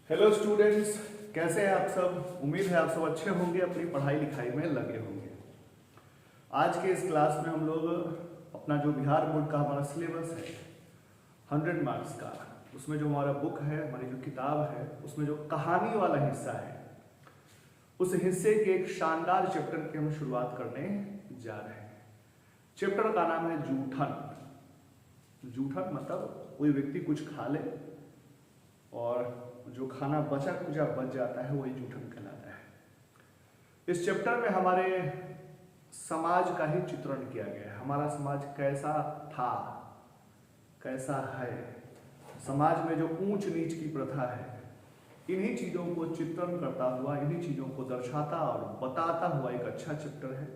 Hello students, कैसे हैं आप सब। उम्मीद है आप सब अच्छे होंगे, अपनी पढ़ाई लिखाई में लगे होंगे। आज के इस क्लास में हम लोग अपना जो बिहार बोर्ड का हमारा सिलेबस है 100 मार्क्स का, उसमें जो हमारा बुक है, हमारी जो किताब है, उसमें जो कहानी वाला हिस्सा है, उस हिस्से के एक शानदार चैप्टर की हम शुरुआत करने जा रहे हैं। चैप्टर का नाम है जूठन। जूठन मतलब कोई व्यक्ति कुछ खा ले और जो खाना बचा कुचा बच जाता है वही जूठन कहलाता है। इस चैप्टर में हमारे समाज का ही चित्रण किया गया है। हमारा समाज कैसा था, कैसा है, समाज में जो ऊंच नीच की प्रथा है, इन्हीं चीज़ों को चित्रण करता हुआ, इन्हीं चीज़ों को दर्शाता और बताता हुआ एक अच्छा चैप्टर है।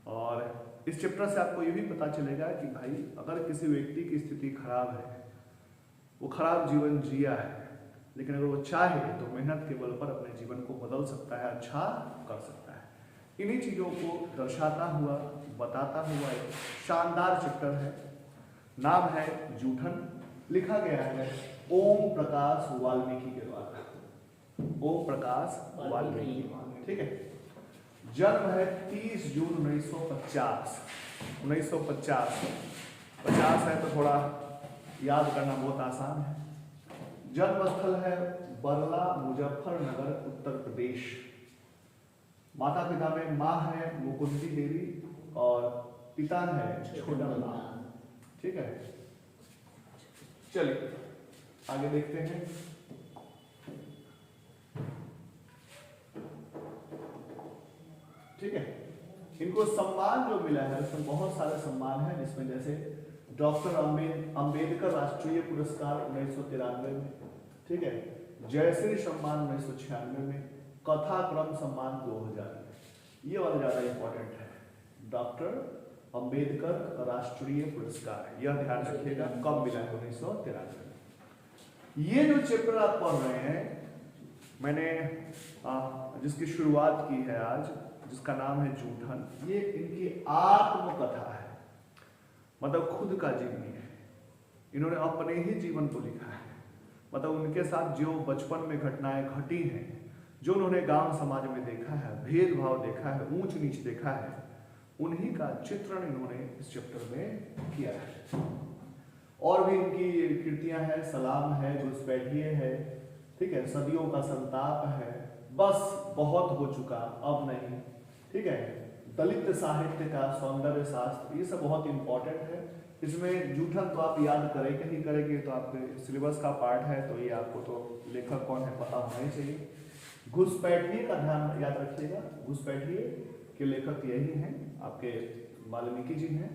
और इस चैप्टर से आपको ये भी पता चलेगा कि भाई अगर किसी व्यक्ति की स्थिति खराब है, वो खराब जीवन जिया है, लेकिन अगर वो चाहे तो मेहनत के बल पर अपने जीवन को बदल सकता है, अच्छा कर सकता है। इन्हीं चीज़ों को दर्शाता हुआ, बताता हुआ एक शानदार चैप्टर है। नाम है जूठन। लिखा गया है ओम प्रकाश वाल्मीकि के द्वारा। ओम प्रकाश वाल्मीकि, ठीक है। जन्म है 30 जून 1950। 1950 50 है तो थोड़ा याद करना बहुत आसान है। जन्म स्थल है बरला, मुजफ्फरनगर, उत्तर प्रदेश। माता पिता में माँ है मुकुंदी देवी और पिता है छोटन लाल, ठीक है। चलिए आगे देखते हैं। ठीक है, इनको सम्मान जो मिला है उसमें बहुत सारे सम्मान है, जिसमें जैसे डॉक्टर अंबेडकर राष्ट्रीय पुरस्कार 1993 में, ठीक है, जयश्री सम्मान 1996 में, कथा क्रम सम्मान 2000 में। ये वाला ज्यादा इंपॉर्टेंट है, डॉक्टर अंबेडकर राष्ट्रीय पुरस्कार, यह ध्यान रखिएगा कब मिला है, 1993 में। ये जो चैप्टर आप पढ़ रहे हैं, मैंने जिसकी शुरुआत की है आज, जिसका नाम है जूठन, ये इनकी आत्मकथा है, मतलब खुद का जीवनी है। इन्होंने अपने ही जीवन को लिखा है, मतलब उनके साथ जो बचपन में घटनाएं घटी हैं, जो उन्होंने गांव समाज में देखा है, भेदभाव देखा है, ऊंच नीच देखा है, उन्हीं का चित्रण इन्होंने इस चैप्टर में किया है। और भी इनकी कृतियां हैं, सलाम है, घुसपैठिए है, ठीक है, सदियों का संताप है, बस बहुत हो चुका अब नहीं, ठीक है, दलित साहित्य का सौंदर्य शास्त्र, ये सब बहुत इंपॉर्टेंट है। इसमें जूठन तो आप याद करेंगे ही करेंगे, तो आपके सिलेबस का पार्ट है, तो ये आपको तो लेखक कौन है पता होना ही चाहिए। घुसपैठिए का ध्यान याद रखिएगा, घुसपैठिए के लेखक यही हैं, आपके वाल्मीकि जी हैं।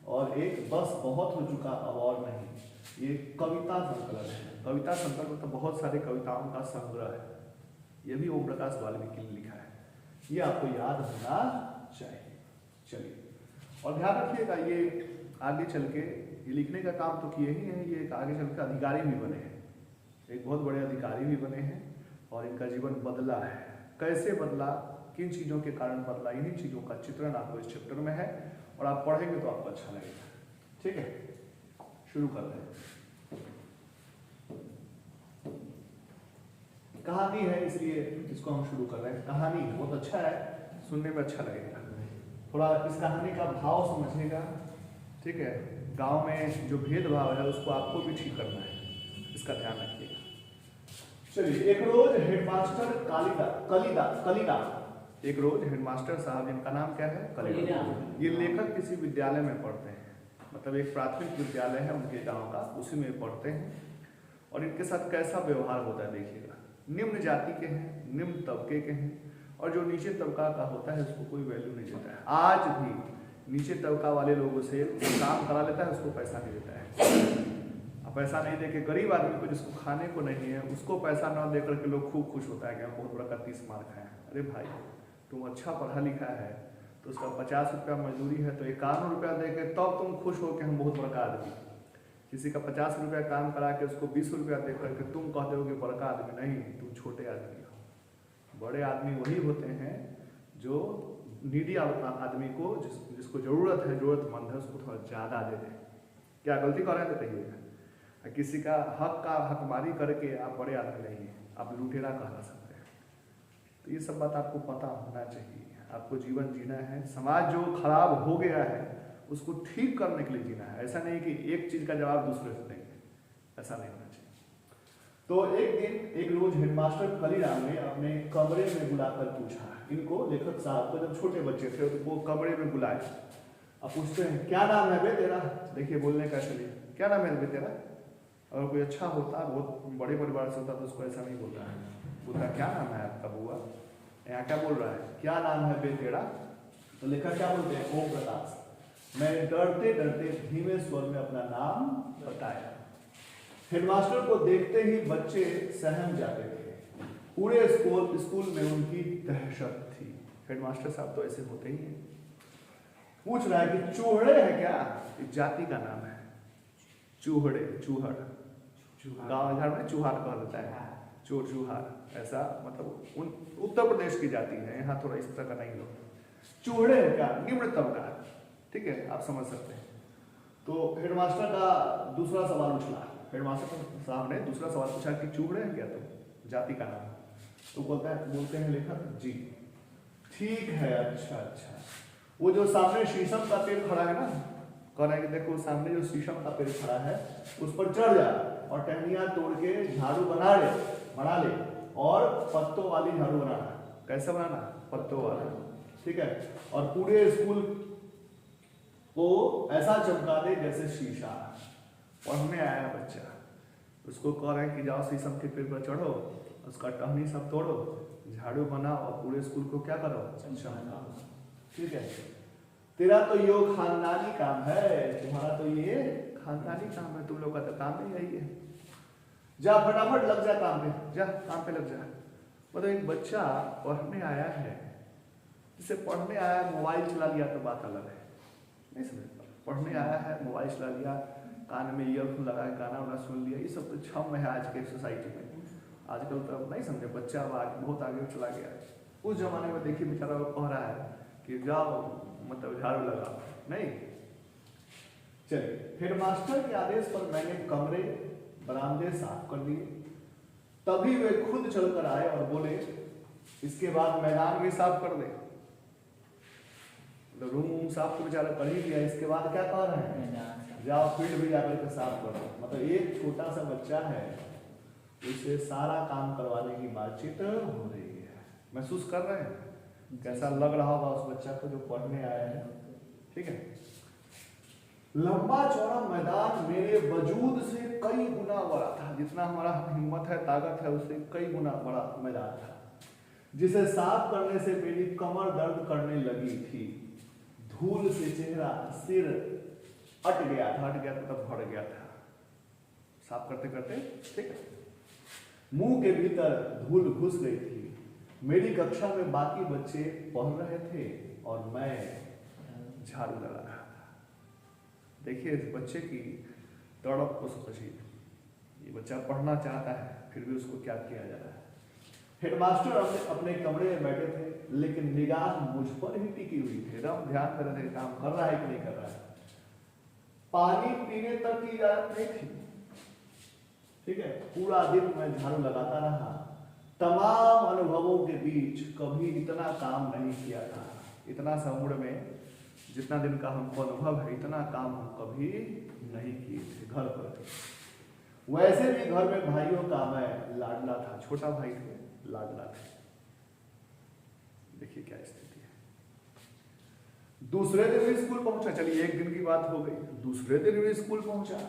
और एक बस बहुत हो चुका अब और नहीं, ये कविता संकलन है। कविता संकलन तो बहुत सारे कविताओं का संग्रह है, ये भी ओम प्रकाश वाल्मीकि ने लिखा है, ये आपको याद होना चाहिए। चलिए, और ध्यान रखिएगा, ये आगे चल के ये लिखने का काम तो किए ही हैं, ये एक आगे चल के अधिकारी भी बने हैं, एक बहुत बड़े अधिकारी भी बने हैं, और इनका जीवन बदला है। कैसे बदला, किन चीज़ों के कारण बदला, इन्हीं चीज़ों का चित्रण आपको इस चैप्टर में है, और आप पढ़ेंगे तो आपको अच्छा लगेगा। ठीक है, शुरू करते हैं। कहानी है इसलिए इसको हम शुरू कर रहे हैं। कहानी बहुत अच्छा है, सुनने में अच्छा लगेगा। थोड़ा इस कहानी का भाव समझिएगा, ठीक है। गांव में जो भेदभाव है उसको आपको भी ठीक करना है, इसका ध्यान रखिएगा। चलिए, एक रोज हेडमास्टर कलीदा, एक रोज हेडमास्टर साहब, जिनका नाम क्या है, कलीदा, ये लेखक किसी विद्यालय में पढ़ते हैं, मतलब एक प्राथमिक विद्यालय है उनके गांव का, उसी में पढ़ते हैं। और इनके साथ कैसा व्यवहार होता है देखिएगा। निम्न जाति के हैं, निम्न तबके के हैं, और जो नीचे तबका का होता है उसको कोई वैल्यू नहीं देता है। आज भी नीचे तबका वाले लोगों से काम करा लेता है, उसको पैसा नहीं देता है। अब पैसा नहीं दे के गरीब आदमी को, जिसको खाने को नहीं है, उसको पैसा न दे करके लोग खूब खुश होता है कि हम बहुत बड़ा 30 मार्क है। अरे भाई, तुम अच्छा पढ़ा लिखा है तो उसका 50 रुपया मजदूरी है, तो 51 रुपया दे के तब तुम खुश हो कि हम बहुत बड़का आदमी। किसी का 50 रुपया काम करा के उसको 20 रुपया दे करके तुम कहते हो कि बड़का आदमी, नहीं, तुम छोटे आदमी हो। बड़े आदमी वही होते हैं जो नीडी आदमी को, जिसको जरूरत है, जरूरतमंद है, उसको थोड़ा ज़्यादा दे दें। क्या गलती कर रहे हैं तो कहिएगा। किसी का हकमारी करके आप बड़े आदमी नहीं हैं, आप लुटेरा कहला सकते हैं। तो ये सब बात आपको पता होना चाहिए। आपको जीवन जीना है, समाज जो खराब हो गया है उसको ठीक करने के लिए जीना है। ऐसा नहीं कि एक चीज का जवाब दूसरे से देंगे, ऐसा नहीं होना चाहिए। तो एक रोज हेडमास्टर कलीराम ने अपने कमरे में बुलाकर पूछा, इनको लेखक साहब को जब छोटे बच्चे थे तो वो कमरे में बुलाए, अब पूछते हैं क्या नाम है बे तेरा। देखिए बोलने का चलिए, क्या नाम है बे तेरा। अगर कोई अच्छा होता, बहुत बड़े परिवार से होता तो उसको ऐसा नहीं बोलता है, बोलता क्या नाम है आपका बुआ। यहाँ क्या बोल रहा है, क्या नाम है बे तेरा। तो लेखक क्या बोलते हैं, ओम प्रकाश। मैं डरते डरते धीमे स्वर में अपना नाम बताया। हेडमास्टर को देखते ही बच्चे सहम जाते थे। पूरे स्कूल में उनकी दहशत थी। हेडमास्टर साहब तो ऐसे होते ही हैं। पूछ रहा है कि चूहड़े है क्या, इस जाति का नाम है चूहड़े, चूहड़ गाँव घर में चूहार कहा जाता है, चोर चूहार, ऐसा मतलब उत्तर प्रदेश की जाति है, यहाँ थोड़ा इस तरह का नहीं लोग। चूहड़े है क्या, निम्नतम का, ठीक है आप समझ सकते हैं। तो हेडमास्टर का दूसरा सवाल उछला, हेडमास्टर साहब ने दूसरा सवाल पूछा कि चूहड़े हैं क्या तुम, जाति का नाम। तो बोलते हैं लेखक जी ठीक है, अच्छा अच्छा। वो जो सामने शीशम का पेड़ खड़ा है ना, कह रहे हैं कि देखो सामने जो शीशम का पेड़ खड़ा है उस पर चढ़ जा और टहनियाँ तोड़ के झाड़ू बना ले और पत्तों वाली झाड़ू बनाना। कैसे बनाना, पत्तों वाला, ठीक है। और पूरे स्कूल को ऐसा चमका दे जैसे शीशा। पढ़ने आया बच्चा, उसको कह रहे हैं कि जाओ शीशम के पेड़ पर चढ़ो, उसका टहनी सब तोड़ो, झाड़ू बनाओ और पूरे स्कूल को क्या करो, चमकाओ, ठीक है। तेरा तो यो खानदानी काम है, तुम्हारा तो ये खानदानी काम है, तुम लोग का तो काम ही यही है। जा फटाफट लग जा काम पे, जा काम पे लग जा। मतलब एक बच्चा पढ़ने आया है, जिसे पढ़ने आया मोबाइल चला लिया तो बात अलग है, नहीं समझ। पढ़ने आया है मोबाइल चला लिया, कान में ईयरफोन लगा के गाना वाना सुन लिया, ये सब तो छम है आज के सोसाइटी में। आजकल तो नहीं समझे, बच्चा अब बहुत आगे चला गया है। उस जमाने में देखिए बेचारा वो कह रहा है कि जाओ मतलब झाड़ू लगाओ, नहीं। चलिए, हेडमास्टर के आदेश पर मैंने कमरे बरामदे साफ कर लिए। तभी वे खुद चलकर आए और बोले इसके बाद मैदान भी साफ कर दे। तो रूम साफ तो बेचारा कर ही लिया, इसके बाद क्या कह रहे हैं, जाओ फील्ड भी जाकर के साफ कर दो। मतलब एक छोटा सा बच्चा है, उसे सारा काम करवाने की बातचीत हो रही है। महसूस कर रहे हैं कैसा लग रहा होगा उस बच्चा को जो पढ़ने आया है, ठीक है। लंबा चौड़ा मैदान मेरे वजूद से कई गुना बड़ा था, जितना हमारा हिम्मत है ताकत है उससे कई गुना बड़ा मैदान था, जिसे साफ करने से मेरी कमर दर्द करने लगी थी। धूल से चेहरा सिर अट गया था, मतलब भर गया था साफ करते करते, ठीक है। मुंह के भीतर धूल घुस गई थी। मेरी कक्षा में बाकी बच्चे पढ़ रहे थे और मैं झाड़ू लगा रहा था। देखिए इस बच्चे की तड़प को समझिए, ये बच्चा पढ़ना चाहता है फिर भी उसको क्या किया जा रहा है। हेडमास्टर अपने कमरे में बैठे थे, लेकिन निगाह मुझ पर ही टिकी हुई थी। एकदम ध्यान कर रहे थे काम कर रहा है कि नहीं कर रहा है। पानी पीने तक की इजाजत नहीं थी, ठीक है। पूरा दिन मैं झाड़ू लगाता रहा। तमाम अनुभवों के बीच कभी इतना काम नहीं किया था। इतना सा उम्र में जितना दिन का हमको अनुभव है, इतना काम हम कभी नहीं किए थे घर पर। वैसे भी घर में भाइयों का मैं लाडला था, छोटा भाई थे, लाडला थे। देखिए क्या स्थिति है। दूसरे दिन भी स्कूल पहुंचा, चलिए एक दिन की बात हो गई, दूसरे दिन भी स्कूल पहुंचा।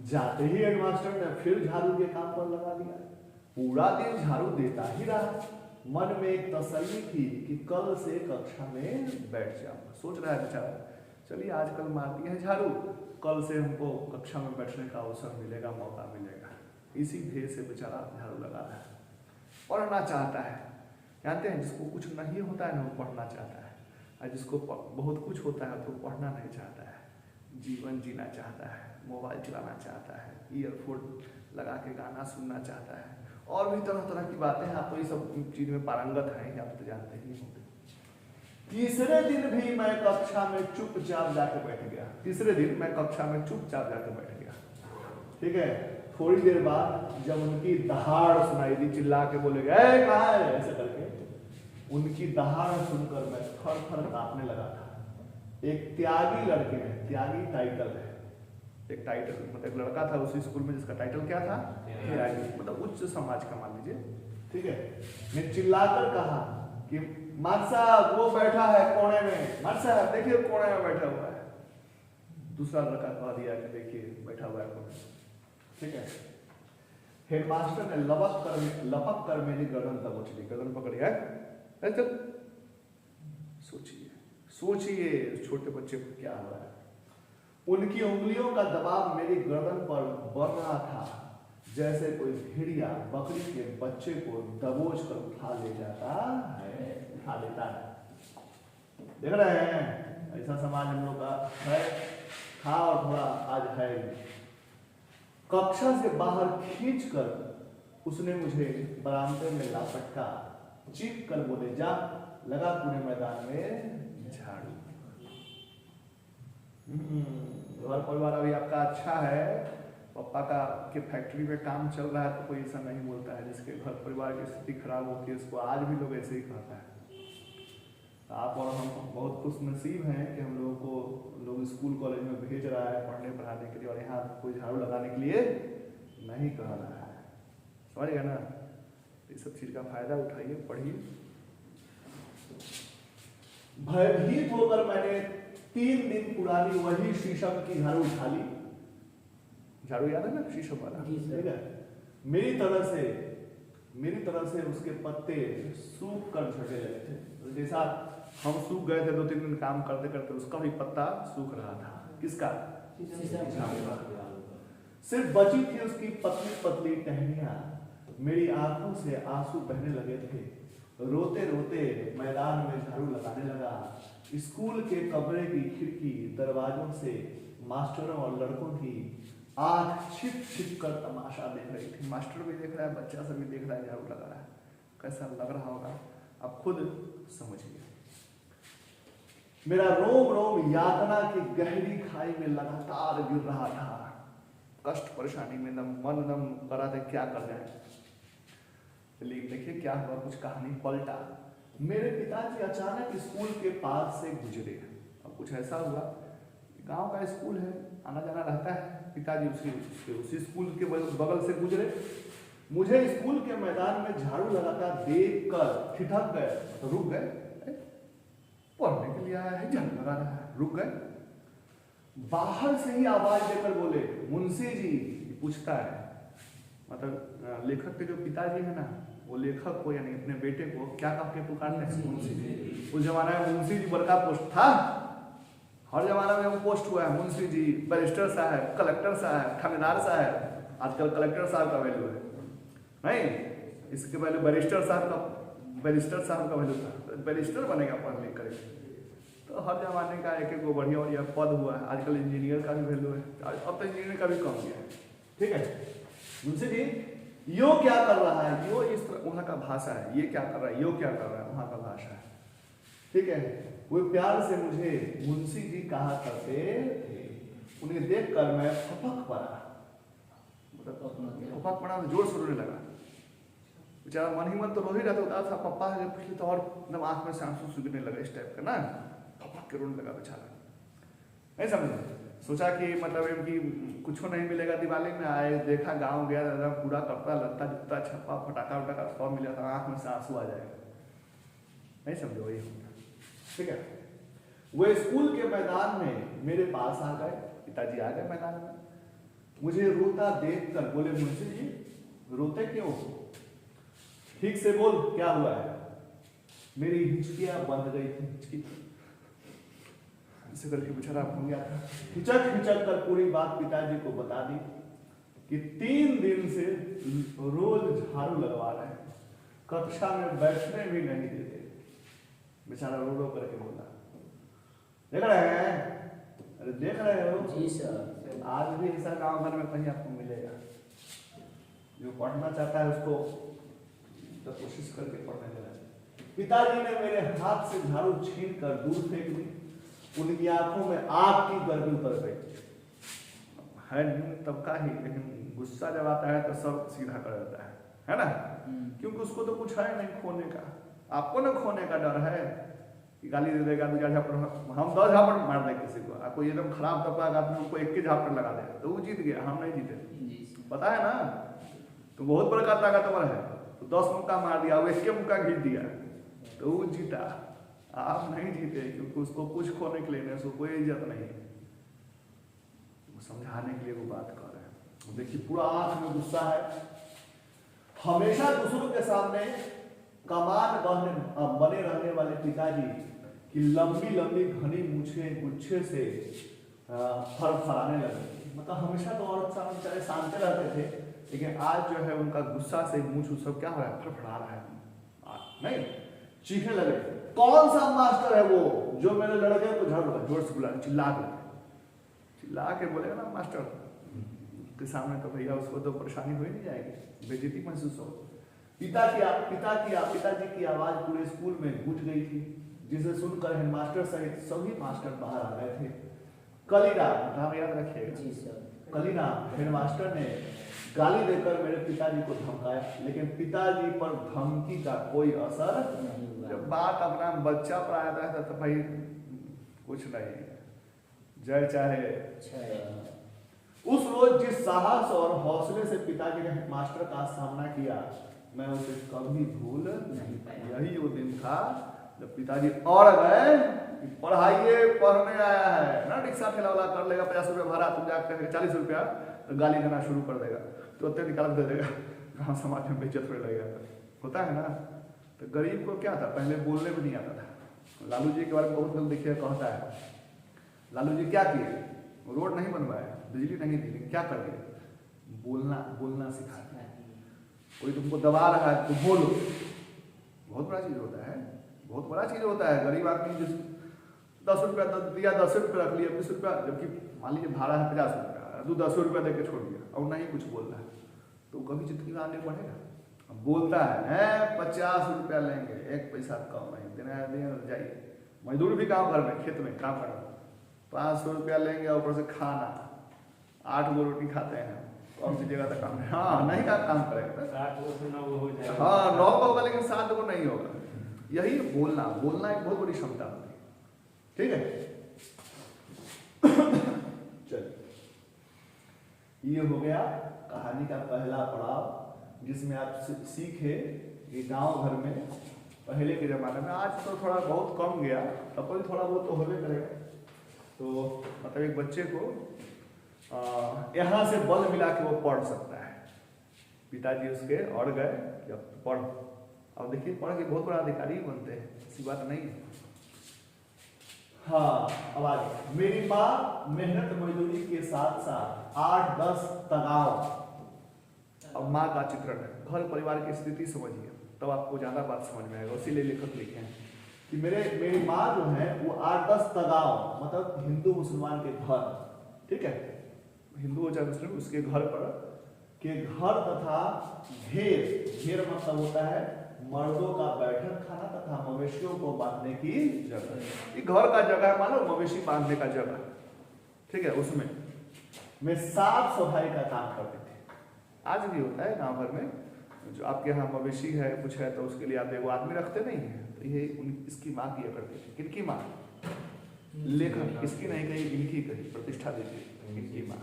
जाते ही हेडमास्टर ने फिर झाड़ू के काम पर लगा दिया। पूरा दिन झाड़ू देता ही रहा। मन में एक तसल्ली थी कि कल से कक्षा में बैठ जाऊंगा। सोच रहा है बेचारा, चलिए आजकल मार दिया है झाड़ू, कल से हमको कक्षा में बैठने का अवसर मिलेगा, मौका मिलेगा। इसी ध्येय से बेचारा झाड़ू लगा रहा है। पढ़ना चाहता है, जानते हैं जिसको कुछ नहीं होता है ना वो पढ़ना चाहता है, और जिसको बहुत कुछ होता है तो पढ़ना नहीं चाहता है, जीवन जीना चाहता है, मोबाइल चलाना चाहता है, ईयरफोन लगा के गाना सुनना चाहता है, और भी तरह तरह की बातें हैं। आप तो ये सब चीज में पारंगत हैं, आप तो जानते ही होंगे। तीसरे दिन भी मैं कक्षा में चुपचाप जाके बैठ गया। तीसरे दिन मैं कक्षा में चुपचाप जाके बैठ गया। ठीक है। थोड़ी देर बाद जब उनकी दहाड़ सुनाई दी, चिल्ला के बोले गए कहाँ है ऐसे करके, उनकी दहाड़ सुनकर मैं थर थर कांपने लगा था। एक त्यागी लड़के ने, त्यागी टाइटल है, एक टाइटल मतलब एक लड़का था उसी स्कूल में जिसका टाइटल क्या था, त्यागी, मतलब उच्च समाज का मान लीजिए, ठीक है। ने चिल्लाकर कहा कि मान साहब वो बैठा है कोने में, मान साहब देखिए कोने में बैठा हुआ है। दूसरा लड़का कह दिया कि देखिए बैठा हुआ है कोने में, ठीक है। हेडमास्टर ने लपक कर मेरी गर्दन दबोच ली, गर्दन पकड़ी है, चल सोचिए छोटे बच्चे को क्या हो रहा है। उनकी उंगलियों का दबाव मेरी गर्दन पर बढ़ रहा था, जैसे कोई भेड़िया बकरी के बच्चे को दबोच कर उठा लेता है। देख रहे हैं ऐसा समाज हम लोग का है, था और थोड़ा आज है। कक्षा से बाहर खींचकर उसने मुझे बरामदे में लापटका, चीख कर बोले जा लगा पूरे मैदान में झाड़ू। घर परिवार अभी आपका अच्छा है, पापा का के फैक्ट्री में काम चल रहा है तो कोई ऐसा नहीं बोलता है। जिसके घर परिवार की स्थिति खराब होती है उसको आज भी लोग ऐसे ही कहता है। आप और हम बहुत खुश नसीब हैं कि हम लोगों को लोग स्कूल कॉलेज में भेज रहा है पढ़ने पढ़ाने के लिए, और यहाँ कोई झाड़ू लगाने के लिए नहीं कह रहा है। समझ गए ना? इस सब चीज का फायदा उठाइए, पढ़िए। भयभीत होकर मैंने 3 दिन पुरानी वही शीशम की झाड़ू उठा ली। झाड़ू याद है ना, शीशम वाला, ठीक है। मेरी तरह से उसके पत्ते सूख कर झड़ने लगे थे। जैसा हम सूख गए थे 2-3 दिन काम करते करते, उसका भी पत्ता सूख रहा था। किसका? सिर्फ बची थी उसकी पतली पतली टहनियां। मेरी आंखों से आंसू बहने लगे थे। रोते रोते मैदान में झाड़ू लगाने लगा। स्कूल के कमरे की खिड़की दरवाजों से मास्टरों और लड़कों की आंख छिप छिप कर तमाशा देख रही थी। मास्टर भी देख रहा है, बच्चा सब भी देख रहा है, झाड़ू लगा रहा है। कैसा लग रहा होगा आप खुद समझिए। मेरा रोम रोम यातना की गहरी खाई में लगातार गिर रहा था। कष्ट परेशानी में मन कर रहा था क्या कर जाए। लेकिन देखिए क्या हुआ, कुछ कहानी पलटा। मेरे पिताजी अचानक स्कूल के पास से गुजरे। अब कुछ ऐसा हुआ, गांव का स्कूल है, आना जाना रहता है। पिताजी उसी स्कूल के बगल से गुजरे। मुझे स्कूल के मैदान में झाड़ू लगाता देखकर ठिठक गए, तो रुक गए। पढ़ने के लिए आया है, झाड़ू लगा रहा है, रुक गए। बाहर से ही आवाज देकर बोले, मुंशी जी। पूछता है, मतलब लेखक के जो पिताजी है ना, वो लेखक को यानी अपने बेटे को क्या कह के पुकारते हैं? मुंशी जी। उस जमाने में मुंशी जी बड़का पोस्ट था, हर जमाना में वो पोस्ट हुआ है। मुंशी जी, बैरिस्टर साहब, कलेक्टर साहब, थानेदार साहब। आजकल कलेक्टर साहब का वैल्यू है नहीं, इसके पहले बैरिस्टर साहब का वैल्यू था। बैरिस्टर बनेगा पढ़ लिख कर, तो हर जमाने का एक वो बढ़िया बढ़िया पद हुआ है। आजकल इंजीनियर का भी वैल्यू है, अब तो इंजीनियर का भी कम गया है, ठीक है। मुंशी जी यो क्या कर रहा है, यो इस वहाँ का भाषा है, ये क्या कर रहा है, यो क्या कर रहा है, वहाँ का भाषा है, ठीक है। वो प्यार से मुझे मुंशी जी कहा करते थे। उन्हें देखकर मैं फपक पड़ा, जोर से रोने लगा। बेचारा मन ही मन तो रो ही रहता था। पप्पा पिछले तो और एकदम आंख में से आंसू सूखने लगा, इस टाइप का ना, फपक के रोने लगा बेचारा। नहीं समझे, सोचा कि मतलब कि कुछ नहीं मिलेगा। दिवाली में आए, देखा गांव गया, पूरा कपड़ा लत्ता जुत्ता छप्पा फटाका वटाका सब मिला था, आंख में से आंसू आ जाएगा। नहीं समझो, वही होगा, ठीक है। वो स्कूल के मैदान में मेरे पास आ गए, पिताजी आ गए मैदान में। मुझे रोता देखकर बोले, मुंशी जी रोते क्यों? ठीक से बोल, क्या हुआ है? मेरी हिचकियां बंध गई थी, ऐसे करके बेचारा भूल गया था। हिचक कर पूरी बात पिताजी को बता दी कि 3 दिन से रोज झाड़ू लगवा रहे हैं, कक्षा में बैठने भी नहीं देते। बेचारा रो रो करके बोला, देख रहे हैं? अरे देख रहे हो जी सर। आज भी ऐसा गांव घर में कहीं आपको मिलेगा। जो पढ़ना चाहता है उसको तो कोशिश करके पढ़ने देना। पिताजी ने मेरे हाथ से झाड़ू छीन कर दूर फेंक दी। उनकी आंखों में आग की गर्मी उतर गई। है निम्न तबका ही, लेकिन गुस्सा जब आता है तो सब सीधा कर देता है ना, क्योंकि उसको तो कुछ है नहीं खोने का। आपको ना खोने का डर है कि गाली दे देगा, 2 झापड़, हम 10 झापड़ मार दें किसी को, आपको एकदम खराब तबका का आदमी उनको 1 झापड़ लगा दे तो वो जीत गया, हम नहीं जीते, पता है ना। तो बहुत बड़ा ताकतवर है, तो 10 मुक्का मार दिया, वो 1 मुक्का घींच दिया तो वो जीता, आप नहीं जीते, क्योंकि उसको कुछ खोने के लिए उसको कोई इज्जत नहीं है। समझाने के लिए वो बात कर रहे हैं। देखिए पूरा आंख में गुस्सा है, हमेशा दूसरों के सामने कमान बने रहने वाले पिताजी की लंबी लंबी घनी मूछें गुच्छे से फड़फड़ाने लगे। मतलब हमेशा तो औरत सामने बेचारे शांत रहते थे, लेकिन आज जो है उनका गुस्सा से मूछ सब क्या हो रहा है, फड़फड़ा रहा है, नहीं चीखने लगे। कौन सा मास्टर है वो जो मेरे लड़के को जोर से बुला, चिल्ला के बोलेगा ना मास्टर के सामने, तो भैया उसको तो परेशानी हो ही नहीं जाएगी, बेइज्जती महसूस हो। पिताजी की आवाज पूरे स्कूल में गूंज गई थी, जिसे सुनकर हेडमास्टर सहित सभी मास्टर बाहर आ गए थे। कलीराम, नाम याद रखिएगा, कलीराम हेडमास्टर ने गाली देकर मेरे पिताजी को धमकाया, लेकिन पिताजी पर धमकी का कोई असर नहीं हुआ। जब बात अपना बच्चा पर आता है तो भाई कुछ नहीं, जय चाहे। उस रोज जिस साहस और हौसले से पिताजी ने हेडमास्टर का सामना किया, मैं उसे कभी भूल नहीं पाया। यही वो दिन था जब पिताजी और गए, पढ़ाइए, पढ़ने आया है ना, रिक्शा ठेला वाला कर लेगा 50 रुपया भाड़ा, तुम जाकर 40 रुपया तो गाली देना शुरू कर देगा, तो उतने निकाल दे देगा, कहाँ समाज में बेइज्जत होने लगेगा, होता है ना। तो गरीब को क्या था, पहले बोलने में नहीं आता था। लालू जी के बारे में बहुत लोग देखिए कहता है, लालू जी क्या किए, रोड नहीं बनवाया, बिजली नहीं दी, क्या कर दिए, बोलना सिखा। कोई तुमको दबा रहा है तो बोलो, बहुत बड़ा चीज होता है, बहुत बड़ा चीज होता है। गरीब आदमी जिस 10 रुपया दिया, 10 रुपया रख लिया, 20 रुपया, जबकि मान लीजिए भाड़ा है 50 रुपया, तू 10 रुपया दे के छोड़ दिया और नहीं कुछ बोल रहा है, तो कभी जिंदगी में आगे बढ़ेगा। बोलता है 50 रुपया लेंगे, 1 पैसा कम नहीं देना, जाइए मजदूर भी काम कर में, खेत में काम करना, 500 रुपया लेंगे और ऊपर से खाना, 8 गो रोटी खाते हैं, कौन सी जगह तक काम है, हाँ नहीं का काम करेगा, 7 गो से 9 गो हो जाएगा, हाँ 9 गो होगा, लेकिन 7 गो नहीं होगा। यही बोलना एक बहुत बड़ी क्षमता होती है, ठीक है। चलिए, ये हो गया कहानी का पहला पड़ाव, जिसमें आप सीखे कि गांव घर में पहले के जमाने में, आज तो थोड़ा बहुत कम गया, तब भी थोड़ा बहुत तो होने करेगा। तो मतलब एक बच्चे को यहाँ से बल मिला के वो पढ़ सकता है, पिताजी उसके अड़ गए कि अब पढ़, अब देखिए पढ़ के बहुत बड़ा अधिकारी बनते हैं, ऐसी बात नहीं है। हाँ, अब आगे, मेरी माँ मेहनत मजदूरी के साथ साथ 8-10 तगाव, अब माँ का चित्रण है, घर परिवार की स्थिति समझिए, तब आपको ज्यादा बात समझ में आएगा। इसीलिए लेखक लिखे हैं कि मेरी माँ जो है वो 8-10 तगाव, मतलब हिंदू मुसलमान के घर, ठीक है, हिंदू हो चाहे मुस्लिम, उसके घर तथा घेर मतलब होता है मर्दों का बैठक खाना तथा मवेशियों को बांधने की जगह। ये घर का जगह है, मानो मवेशी बांधने का जगह, ठीक है। उसमें मैं साफ सफाई का काम करते थे, आज भी होता है गांव भर में, जो आपके यहाँ मवेशी है कुछ है तो उसके लिए आप एगो आदमी रखते नहीं है, तो ये इसकी माँ किया करती थी। किनकी माँ? लेखक, इसकी नहीं कही, इनकी कही, प्रतिष्ठा दीजिए, इनकी माँ।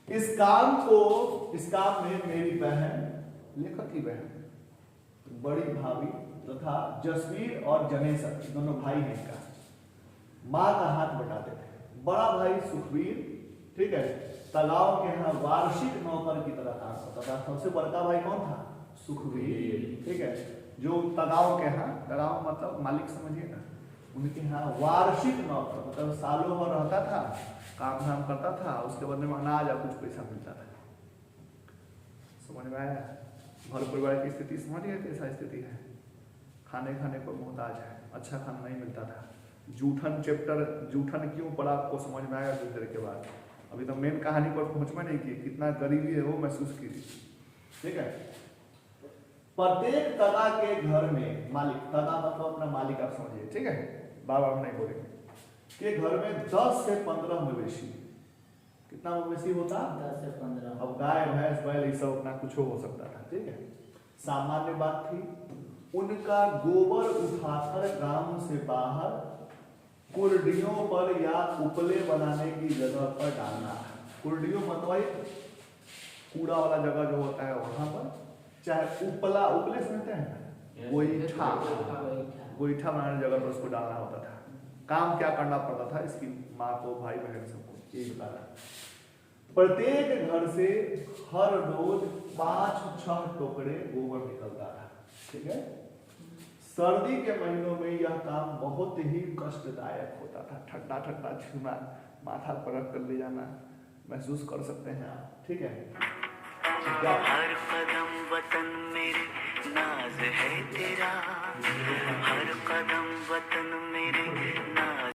इस काम में मेरी बहन, लेखक की बहन, बड़ी भाभी तथा जसवीर और जनेसर, दोनों भाई हैं इनका, माँ का हाथ बटाते थे। बड़ा भाई सुखवीर, ठीक है, तालाब के यहाँ वार्षिक नौकर की तरह काम करता था। सबसे बड़का भाई कौन था? सुखवीर, ठीक है, जो तालाब के यहाँ, तालाब मतलब मालिक समझिए ना, उनके यहाँ वार्षिक नौकर, मतलब सालों भर रहता था, काम धाम करता था, उसके बदले में अनाज और कुछ पैसा मिलता था। समझ में आया? घर परिवार की स्थिति समझिए, कैसा स्थिति है, खाने पर मोहताज है, अच्छा खाना नहीं मिलता था। जूठन चैप्टर, जूठन क्यों पड़ा आपको समझ में आएगा कुछ देर के बाद। अभी तो मेन कहानी पर पहुंच में नहीं की, कितना गरीबी है वो महसूस कीजिए, ठीक है। प्रत्येक तगा के घर में मालिक, तगा मतलब अपना मालिक आप समझिए, ठीक है, बाबा हम नहीं बोलेंगे, के घर में 10 से 15 मवेशी, कितना मवेशी होता? 10 से 15। अब गाय भैंस बैल ये सब अपना कुछ हो सकता था, ठीक है। सामान्य बात थी। उनका गोबर उठाकर गांव से बाहर कुर्डियों पर या उपले बनाने की जगह पर डालना है। कुर्डियों मतलब कूड़ा वाला जगह जो होता है वहां पर, चाहे उपला, उपले समझते हैं, गोईठा, गोईठा बनाने जगह पर उसको डालना होता था। काम क्या करना पड़ता था इसकी माँ को, भाई बहन सबको, ये बताना। प्रत्येक घर से हर रोज 5-6 टोकरे गोबर निकलता था, ठीक है। सर्दी के महीनों में यह काम बहुत ही कष्टदायक होता था। ठंडा ठंडा छूना, माथा पर रख कर ले जाना, महसूस कर सकते हैं आप, ठीक है। हर कदम वतन मेरे नाज है तेरा, हर कदम वतन मेरे नाज